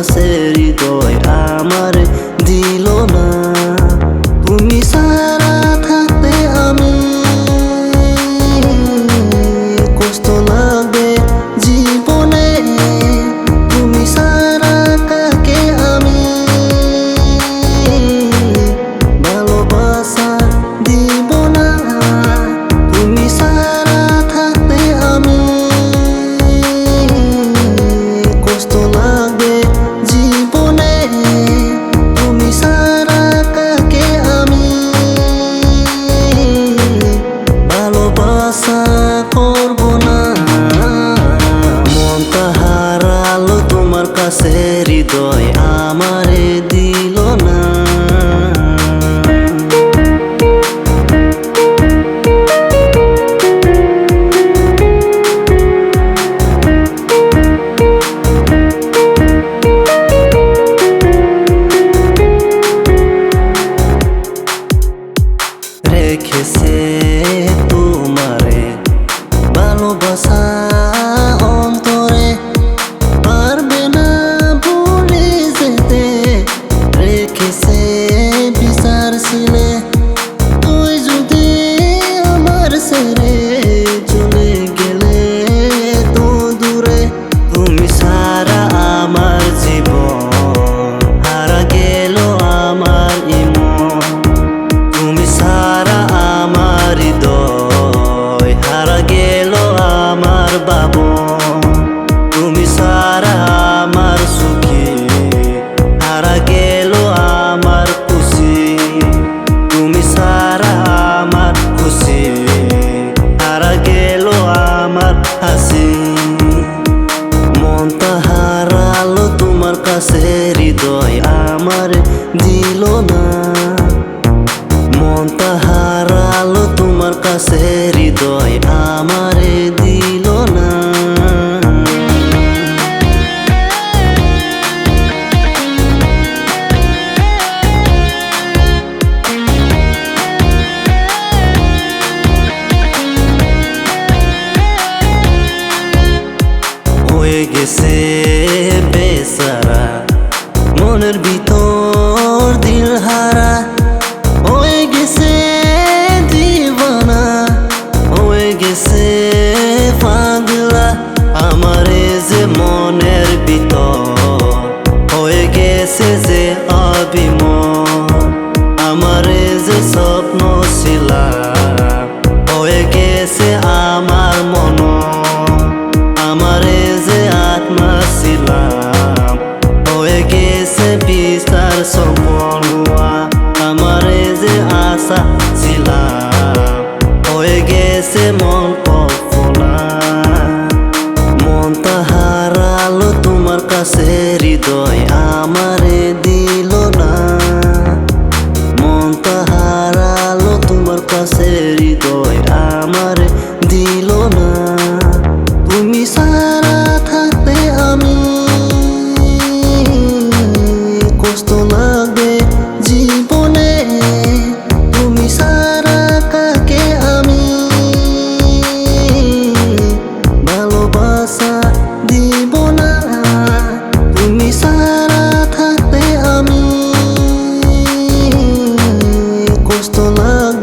কাছে হৃদয় আমার দিল না। তুমি সারা থাকতে আমি কষ্ট লাগবে জীবনে। তুমি সারা কাকে আমি ভালোবাসা দিব না। তুমি সারা থাকতে আমি কষ্ট লাগবে জীবনে। তুমি সারা কাকে আমি ভালোবাসা করব না। মনটা হারালো তোমার কাছে হৃদয় আমারে দিল না। রেখেছে তোমারে ভালোবাসা অন্তরে, পারবে না ভুলে যেতে। রেখেছে বিচার ছিলে তুই যদি আমার ছেড়ে চলে গেলে তো দূরে। তুমি সারা আমার জীবন হারা গেল আমার ইমন। তুমি সারা আমার হৃদয় হারা গেল আমার বাবন। তুমি সারা আমার সুখী হারা গেল আমার খুশি। তুমি সারা আমার খুশি হারা গেল আমার হাসি। মনটা হারালো তোমার কাছে হৃদয় আমার দিল না। মনটা হারালো তোমার কাছে হৃদয় আমারে দিল না। হয়ে গেছে বেচারা মনের ভিতর দিল হারা। হয়ে গেছে দিবানা, হয়ে গেছে পাগলা। আমারে যে মনের ভিতর হয়ে গেছে যে অভিমান। আমারে যে স্বপ্ন ছিলাম হয়ে গেছে আমার মন। আমারে যে আত্মা ছিলাম হয়ে গেছে বিচার সফল হওয়া। আমারে যে আশা ছিলাম হয়ে গেছে মন কল্পনা। মনটা হারালো তোমার কাছে হৃদয় আমারে দিল না। মনটা হারালো তোমার কাছে হৃদয় আমারে দিল না। তুমি সারা থাকতে আমি কষ্ট লাগবে জীবনে। তুমি সারা কাকে আমি ভালোবাসা দিব না। তুমি সারা থাকতে আমি কষ্ট লাগবে